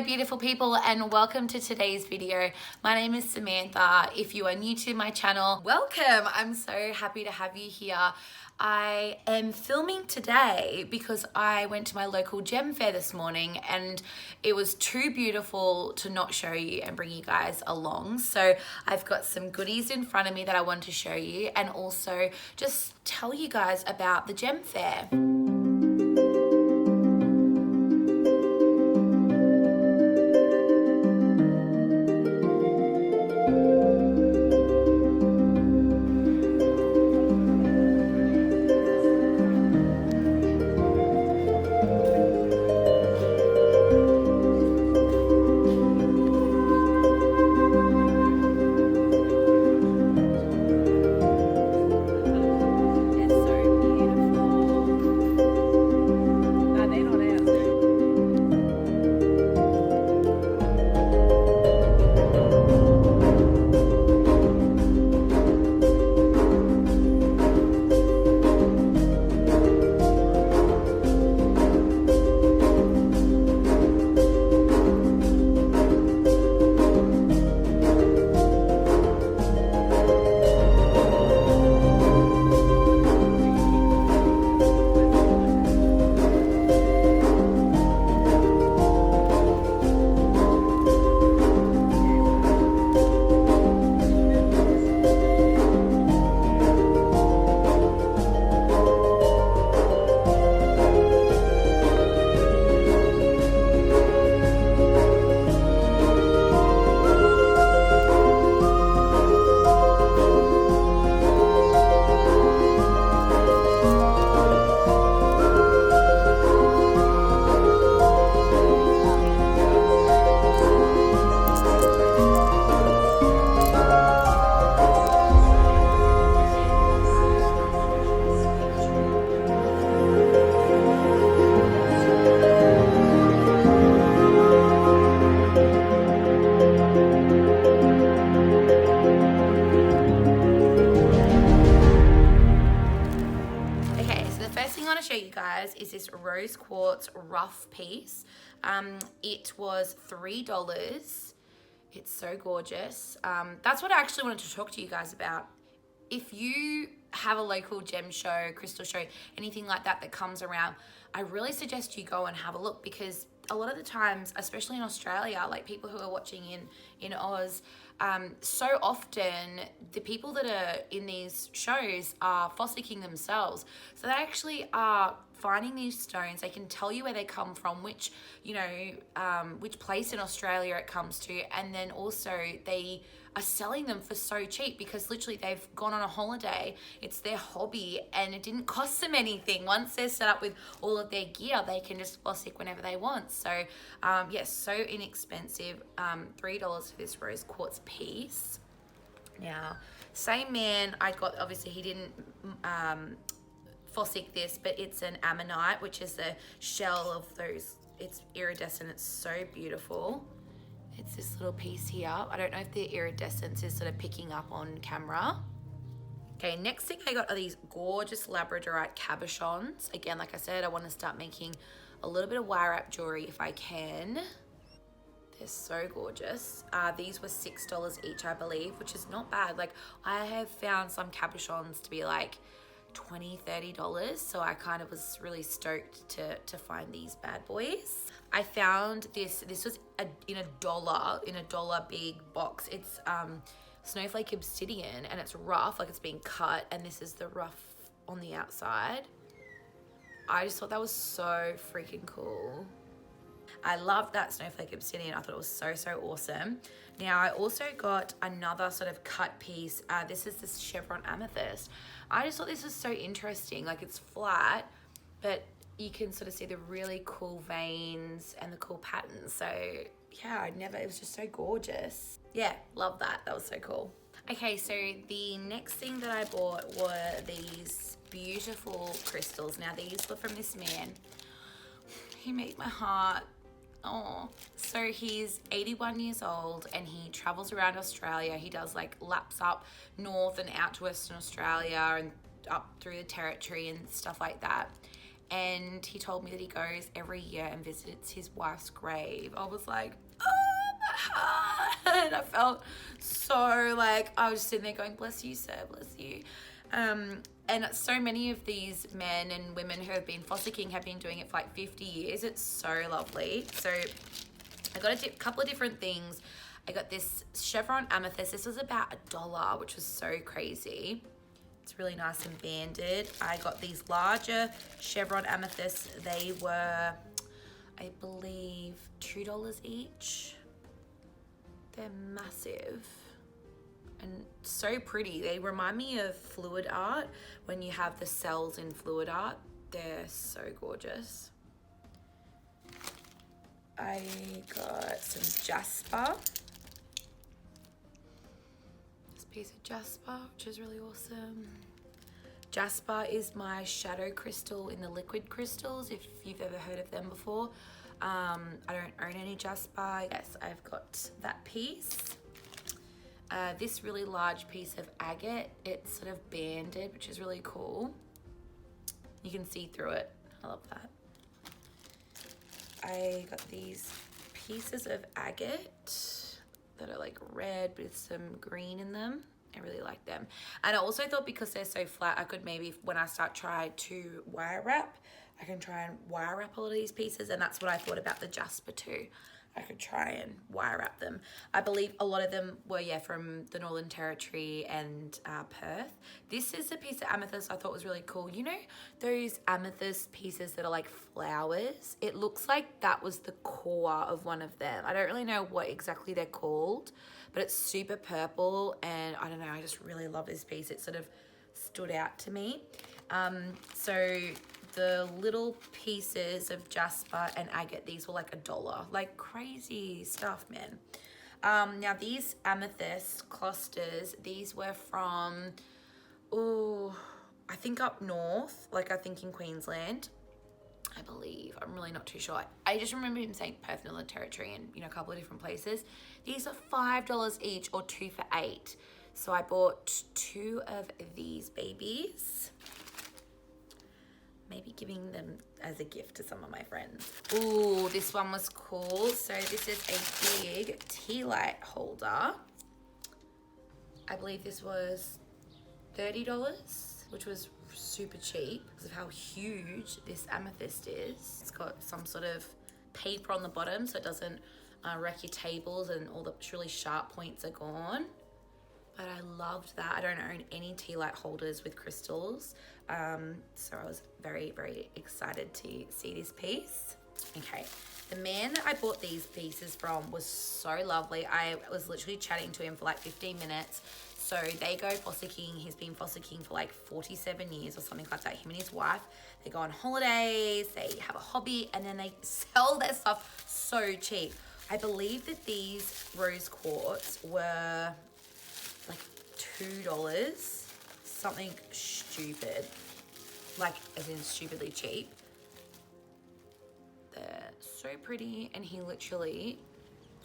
beautiful people, and welcome to today's video. My name is Samantha. If you are new to my channel, welcome. I'm so happy to have you here. I am filming today because I went to my local gem fair this morning and it was too beautiful to not show you and bring you guys along. So I've got some goodies in front of me that I want to show you and also just tell you guys about the gem fair. You guys is this rose quartz rough piece. It was $3. It's so gorgeous. That's what I actually wanted to talk to you guys about. If you have a local gem show, crystal show, anything like that that comes around, I really suggest you go and have a look, because a lot of the times, especially in Australia, like people who are watching in Oz, so often the people that are in these shows are fossicking themselves. So they actually are finding these stones. They can tell you where they come from, which, which place in Australia it comes to. And then also they are selling them for so cheap because literally they've gone on a holiday. It's their hobby and it didn't cost them anything. Once they're set up with all of their gear, they can just fossick whenever they want. So yes, so inexpensive. $3 for this rose quartz piece. Now, same man, I got, obviously he didn't fossick this, but it's an ammonite, which is the shell of those. It's iridescent. It's so beautiful. It's this little piece here. I don't know if the iridescence is sort of picking up on camera. Okay, next thing I got are these gorgeous labradorite cabochons. Again, like I said, I want to start making a little bit of wire wrap jewelry if I can. They're so gorgeous. These were $6 each, I believe, which is not bad. Like, I have found some cabochons to be like $20, $30, so I kind of was really stoked to find these bad boys. I found this was in a dollar big box. It's snowflake obsidian and it's rough, like it's being cut, and this is the rough on the outside. I just thought that was so freaking cool. I loved that snowflake obsidian. I thought it was so awesome. Now I also got another sort of cut piece. This is this chevron amethyst. I just thought this was so interesting. Like, it's flat, but you can sort of see the really cool veins and the cool patterns. So yeah, it was just so gorgeous. Yeah, love that. That was so cool. Okay, so the next thing that I bought were these beautiful crystals. Now these were from this man. He made my heart. Oh, so he's 81 years old and he travels around Australia. He does like laps up north and out to Western Australia and up through the territory and stuff like that. And he told me that he goes every year and visits his wife's grave. I was like, oh, my heart. I felt so like, I was sitting there going, bless you, sir, bless you. And so many of these men and women who have been fossicking have been doing it for like 50 years. It's so lovely. So I got a couple of different things. I got this chevron amethyst. This was about $1, which was so crazy. It's really nice and banded. I got these larger chevron amethysts. They were, I believe, $2 each. They're massive and so pretty. They remind me of fluid art when you have the cells in fluid art. They're so gorgeous. I got some jasper. This piece of jasper, which is really awesome. Jasper is my shadow crystal in the liquid crystals, if you've ever heard of them before. I don't own any jasper. Yes, I've got that piece. This really large piece of agate, it's sort of banded, which is really cool. You can see through it. I love that. I got these pieces of agate that are like red with some green in them. I really like them. And I also thought because they're so flat, I could maybe, when I start trying to wire wrap, I can try and wire wrap all of these pieces. And that's what I thought about the jasper too. I could try and wire wrap them. I believe a lot of them were, yeah, from the Northern Territory and Perth. This is a piece of amethyst I thought was really cool. You know those amethyst pieces that are like flowers? It looks like that was the core of one of them. I don't really know what exactly they're called, but it's super purple, and I don't know, I just really love this piece. It sort of stood out to me. So the little pieces of jasper and agate, these were like $1. Like crazy stuff, man. Now these amethyst clusters, these were from, I think up north, like I think in Queensland, I believe. I'm really not too sure. I just remember him saying Perth, Northern Territory, and you know, a couple of different places. These are $5 each, or 2 for $8. So I bought 2 of these babies. Maybe giving them as a gift to some of my friends. Ooh, this one was cool. So this is a big tea light holder. I believe this was $30, which was super cheap because of how huge this amethyst is. It's got some sort of paper on the bottom so it doesn't wreck your tables and all the really sharp points are gone. But I loved that. I don't own any tea light holders with crystals. So I was very, very excited to see this piece. Okay, the man that I bought these pieces from was so lovely. I was literally chatting to him for like 15 minutes. So they go fossicking. He's been fossicking for like 47 years or something like that. Him and his wife, they go on holidays, they have a hobby, and then they sell their stuff so cheap. I believe that these rose quartz were like $2, something stupid, like as in stupidly cheap. They're so pretty, and he literally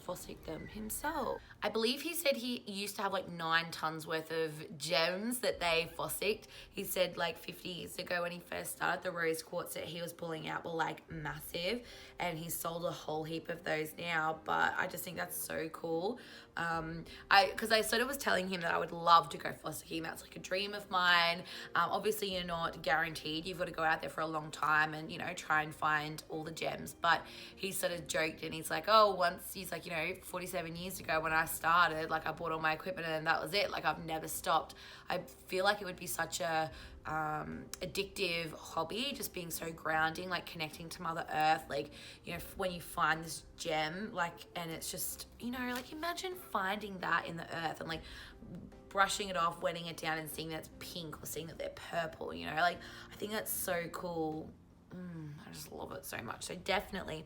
fossicked them himself. I believe he said he used to have like 9 tons worth of gems that they fossicked. He said like 50 years ago when he first started, the rose quartz that he was pulling out were like massive, and he sold a whole heap of those now. But I just think that's so cool. Because I sort of was telling him that I would love to go fossicking. That's like a dream of mine. Obviously you're not guaranteed. You've got to go out there for a long time and, you know, try and find all the gems. But he sort of joked and he's like, oh, once, he's like, you know, 47 years ago when I started, like I bought all my equipment and that was it. Like I've never stopped. I feel like it would be such a addictive hobby, just being so grounding, like connecting to Mother Earth, like, you know, when you find this gem, like, and it's just, you know, like imagine finding that in the earth and like brushing it off, wetting it down and seeing that it's pink or seeing that they're purple, you know, like I think that's so cool. I just love it so much. So definitely,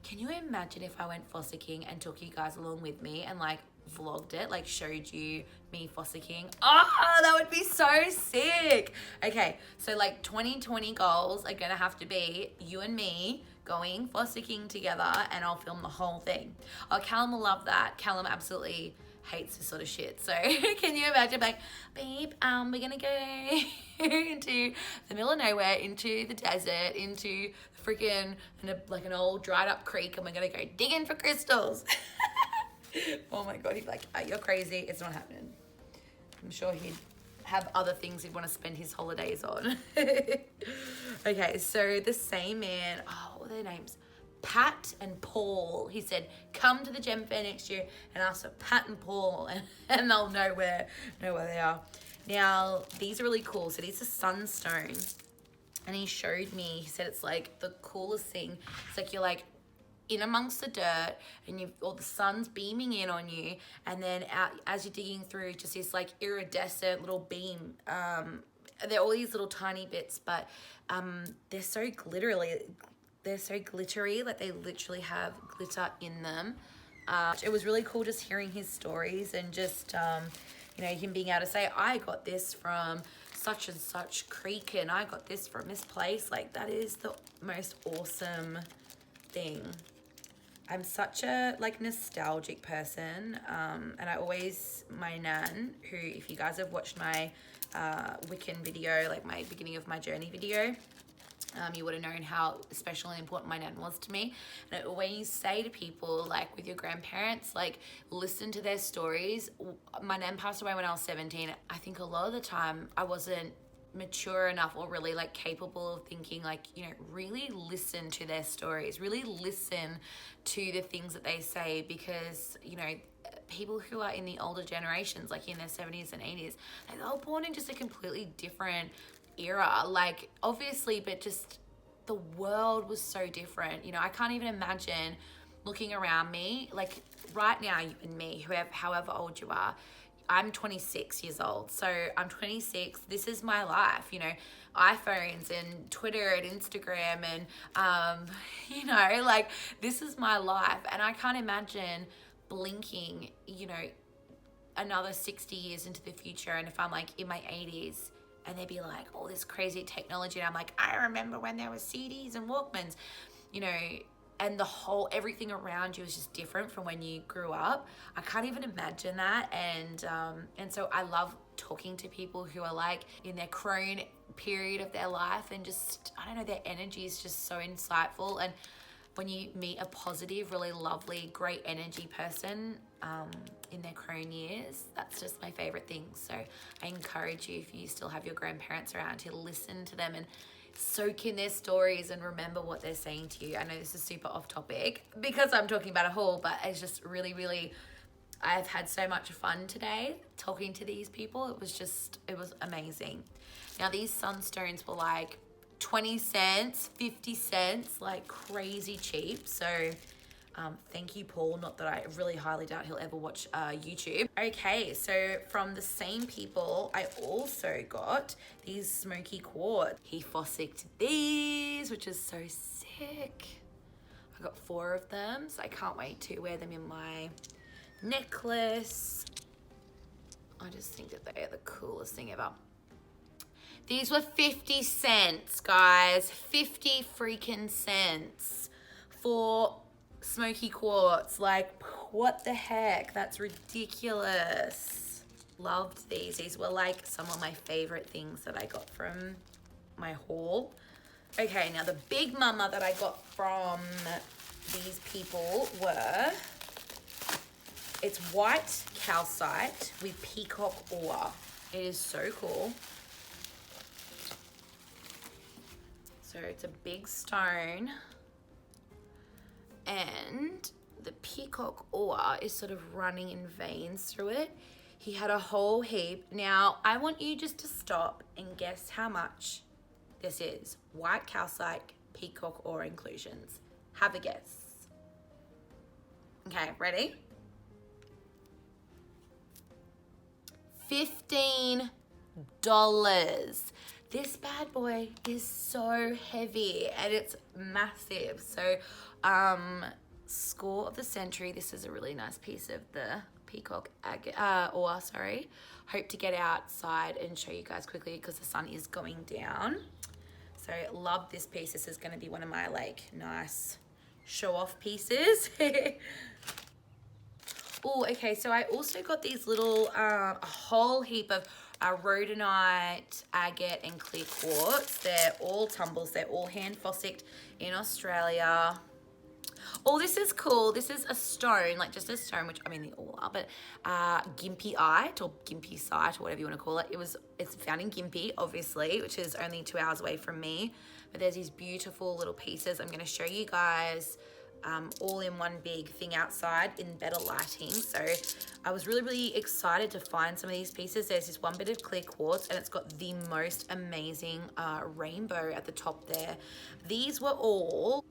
can you imagine if I went fossicking and took you guys along with me and like vlogged it, like showed you me fossicking? Oh, that would be so sick. Okay, so like 2020 goals are gonna have to be you and me going fossicking together, and I'll film the whole thing. Oh, Callum will love that. Callum absolutely hates this sort of shit. So can you imagine, like, babe, we're gonna go into the middle of nowhere, into the desert, into freaking like an old dried up creek, and we're gonna go digging for crystals. Oh my God, he'd be like, oh, you're crazy. It's not happening. I'm sure he'd have other things he'd want to spend his holidays on. Okay, so the same man, oh, what were their names? Pat and Paul. He said, come to the gem fair next year and ask for Pat and Paul, and they'll know where they are. Now, these are really cool. So these are sunstone, and he showed me, he said it's like the coolest thing. It's like you're like in amongst the dirt, and all the sun's beaming in on you, and then out as you're digging through, just this like iridescent little beam. They're all these little tiny bits, but they're so glittery, like they literally have glitter in them. It was really cool just hearing his stories, and just you know, him being able to say, I got this from such and such creek, and I got this from this place. Like, that is the most awesome thing. I'm such a like nostalgic person, and I always, my nan, who, if you guys have watched my Wiccan video, like my beginning of my journey video, you would have known how special and important my nan was to me. And I always say to people, like with your grandparents, like listen to their stories. My nan passed away when I was 17. I think a lot of the time I wasn't mature enough or really like capable of thinking, like, you know, really listen to their stories, really listen to the things that they say, because, you know, people who are in the older generations, like in their 70s and 80s, like they were born in just a completely different era, like obviously, but just the world was so different. You know, I can't even imagine looking around me, like right now, you and me, however old you are. I'm 26 years old, so I'm 26. This is my life, you know, iPhones and Twitter and Instagram and, you know, like this is my life. And I can't imagine blinking, you know, another 60 years into the future. And if I'm like in my 80s and they'd be like, all this crazy technology. And I'm like, I remember when there were CDs and Walkmans, you know, and everything around you is just different from when you grew up. I can't even imagine that. And so I love talking to people who are like in their crone period of their life, and just, I don't know, their energy is just so insightful. And when you meet a positive, really lovely, great energy person in their crone years, that's just my favorite thing. So I encourage you, if you still have your grandparents around, to listen to them and soak in their stories and remember what they're saying to you. I know this is super off topic because I'm talking about a haul, but it's just really, really, I've had so much fun today talking to these people. It was amazing. Now these sunstones were like 20 cents, 50 cents, like crazy cheap. So thank you, Paul. Not that I really highly doubt he'll ever watch YouTube. Okay, so from the same people, I also got these smoky quartz. He fossicked these, which is so sick. I got 4 of them, so I can't wait to wear them in my necklace. I just think that they are the coolest thing ever. These were 50 cents, guys. 50 freaking cents for smoky quartz. Like, what the heck? That's ridiculous. Loved these. These were like some of my favorite things that I got from my haul. Okay, now the big mama that I got from these people were, it's white calcite with peacock ore. It is so cool. So it's a big stone, and the peacock ore is sort of running in veins through it. He had a whole heap. Now, I want you just to stop and guess how much this is. White calcite, peacock ore inclusions. Have a guess. Okay, ready? $15. This bad boy is so heavy and it's massive. So, score of the century. This is a really nice piece of the peacock ore, sorry. Hope to get outside and show you guys quickly because the sun is going down. So, love this piece. This is going to be one of my like nice show off pieces. Oh, okay, so I also got these little, a whole heap of rhodonite, agate, and clear quartz. They're all tumbles. They're all hand fossicked in Australia. Oh, this is cool. This is a stone, like just a stone, which I mean they all are, but Gympieite or Gympie-site or whatever you want to call it. It's found in Gympie, obviously, which is only 2 hours away from me. But there's these beautiful little pieces. I'm going to show you guys all in one big thing outside in better lighting. So I was really, really excited to find some of these pieces. There's this one bit of clear quartz and it's got the most amazing rainbow at the top there. These were all,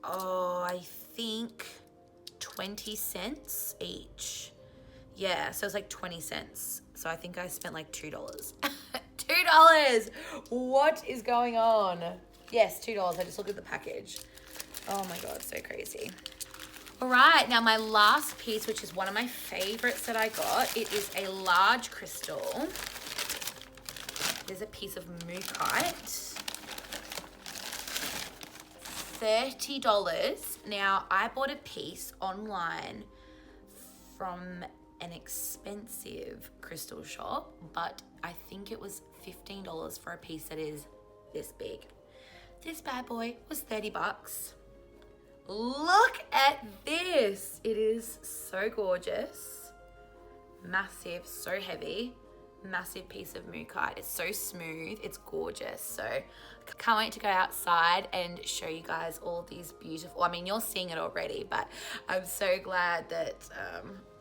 I think 20 cents each. Yeah, so it's like 20 cents. So I think I spent like $2. $2! What is going on? Yes, $2. I just looked at the package. Oh my God, so crazy. All right, now my last piece, which is one of my favorites that I got, it is a large crystal. There's a piece of mookaite. $30. Now, I bought a piece online from an expensive crystal shop, but I think it was $15 for a piece that is this big. This bad boy was 30 bucks. Look at this. It is so gorgeous. Massive, so heavy. Massive piece of mookaite. It's so smooth. It's gorgeous. So can't wait to go outside and show you guys all these beautiful, I mean, you're seeing it already, but I'm so glad that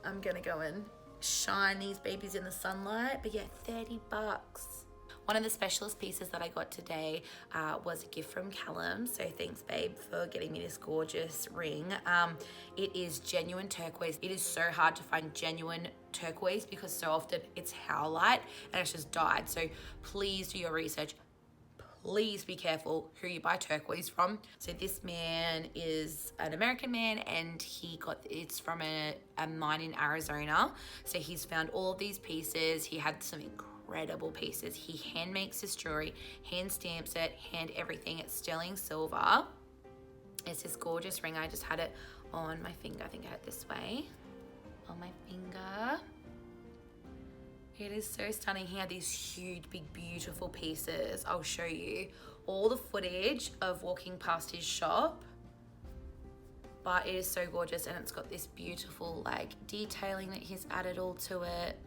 I'm going to go and shine these babies in the sunlight. But yeah, 30 bucks. One of the specialist pieces that I got today was a gift from Callum. So thanks, babe, for getting me this gorgeous ring. It is genuine turquoise. It is so hard to find genuine turquoise because so often it's howlite and it's just dyed. So please do your research. Please be careful who you buy turquoise from. So this man is an American man and it's from a mine in Arizona. So he's found all of these pieces. He had some incredible pieces. He hand makes this jewelry, hand stamps it, hand everything. It's sterling silver. It's this gorgeous ring. I just had it on my finger. I think I had it this way on my finger. It is so stunning. He had these huge, big, beautiful pieces. I'll show you all the footage of walking past his shop. But it is so gorgeous and it's got this beautiful like detailing that he's added all to it.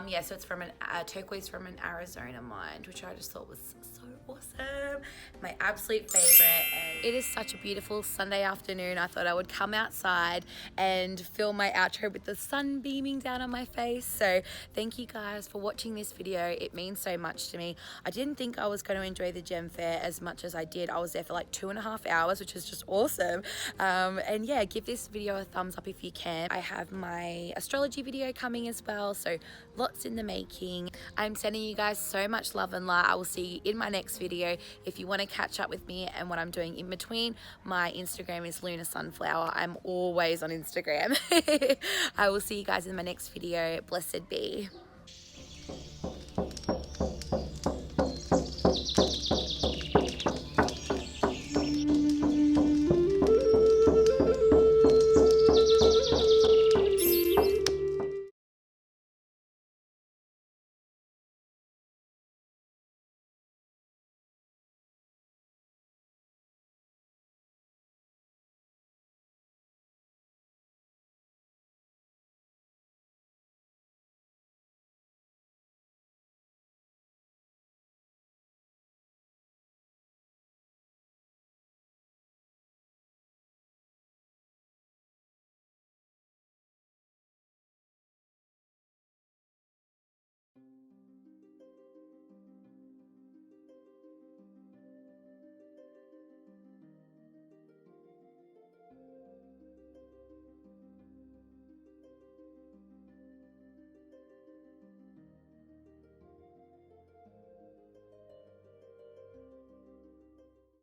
Yeah, so it's from a turquoise from an Arizona mine, which I just thought was so awesome. My absolute favorite. And it is such a beautiful Sunday afternoon. I thought I would come outside and film my outro with the sun beaming down on my face. So thank you guys for watching this video. It means so much to me. I didn't think I was going to enjoy the gem fair as much as I did. I was there for like 2.5 hours, which is just awesome. And yeah, give this video a thumbs up if you can. I have my astrology video coming as well, so lots in the making. I'm sending you guys so much love and light. I will see you in my next video. If you want to catch up with me and what I'm doing in between, my Instagram is Lunar Sunflower. I'm always on Instagram. I will see you guys in my next video. Blessed be.